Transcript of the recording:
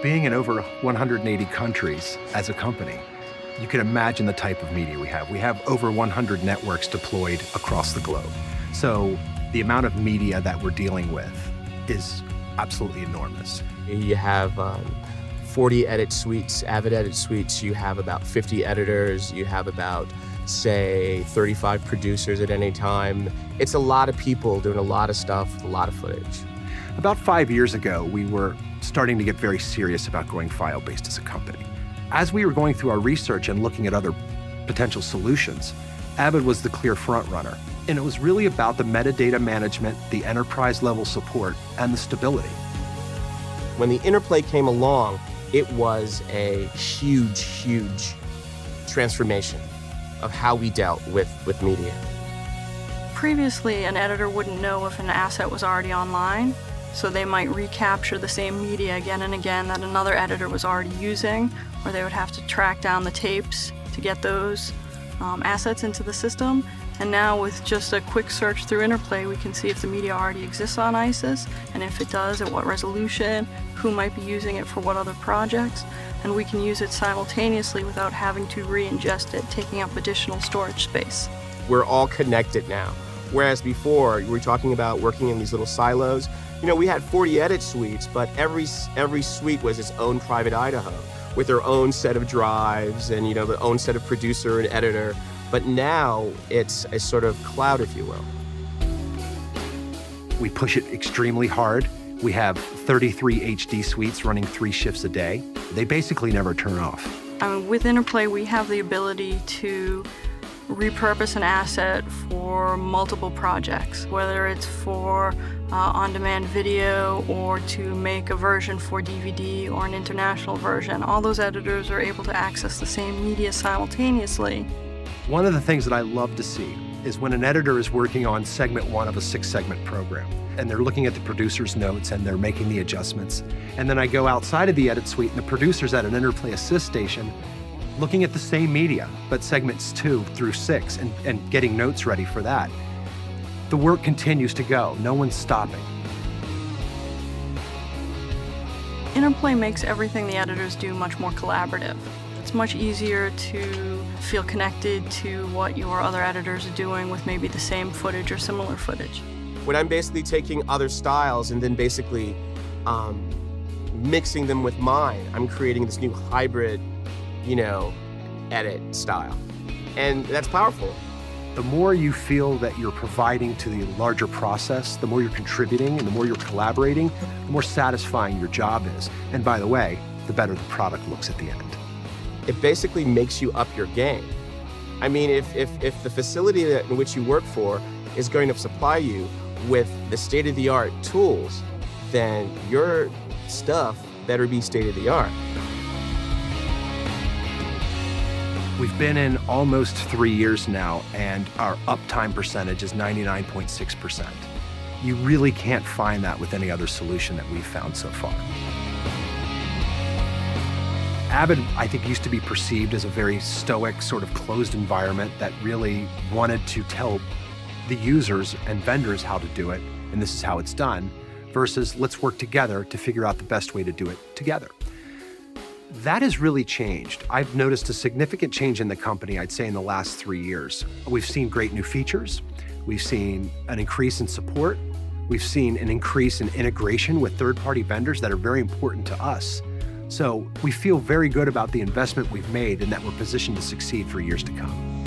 Being in over 180 countries as a company, you can imagine the type of media we have. We have over 100 networks deployed across the globe. So the amount of media that we're dealing with is absolutely enormous. You have 40 edit suites, Avid edit suites. You have about 50 editors. You have about, say, 35 producers at any time. It's a lot of people doing a lot of stuff, a lot of footage. About 5 years ago, we were starting to get very serious about going file-based as a company. As we were going through our research and looking at other potential solutions, Avid was the clear front runner. And it was really about the metadata management, the enterprise-level support, and the stability. When the Interplay came along, it was a huge, huge transformation of how we dealt with media. Previously, an editor wouldn't know if an asset was already online, so they might recapture the same media again and again that another editor was already using, or they would have to track down the tapes to get those assets into the system. And now with just a quick search through Interplay, we can see if the media already exists on ISIS, and if it does, at what resolution, who might be using it for what other projects, and we can use it simultaneously without having to re-ingest it, taking up additional storage space. We're all connected now. Whereas before, we were talking about working in these little silos. You know, we had 40 edit suites, but every suite was its own private Idaho with their own set of drives and, you know, their own set of producer and editor. But now it's a sort of cloud, if you will. We push it extremely hard. We have 33 HD suites running 3 shifts a day. They basically never turn off. With Interplay, we have the ability to repurpose an asset for multiple projects, whether it's for on-demand video or to make a version for DVD or an international version. All those editors are able to access the same media simultaneously. One of the things that I love to see is when an editor is working on segment 1 of a 6-segment program, and they're looking at the producer's notes and they're making the adjustments. And then I go outside of the edit suite and the producer's at an Interplay Assist station looking at the same media, but segments 2 through 6 and getting notes ready for that. The work continues to go. No one's stopping. Interplay makes everything the editors do much more collaborative. It's much easier to feel connected to what your other editors are doing with maybe the same footage or similar footage. When I'm basically taking other styles and then basically mixing them with mine, I'm creating this new hybrid, you know, edit style. And that's powerful. The more you feel that you're providing to the larger process, the more you're contributing and the more you're collaborating, the more satisfying your job is. And by the way, the better the product looks at the end. It basically makes you up your game. I mean, if the facility in which you work for is going to supply you with the state-of-the-art tools, then your stuff better be state-of-the-art. We've been in almost 3 years now, and our uptime percentage is 99.6%. You really can't find that with any other solution that we've found so far. Avid, I think, used to be perceived as a very stoic, sort of closed environment that really wanted to tell the users and vendors how to do it, and this is how it's done, versus let's work together to figure out the best way to do it together. That has really changed. I've noticed a significant change in the company, I'd say, in the last 3 years. We've seen great new features. We've seen an increase in support. We've seen an increase in integration with third-party vendors that are very important to us. So we feel very good about the investment we've made and that we're positioned to succeed for years to come.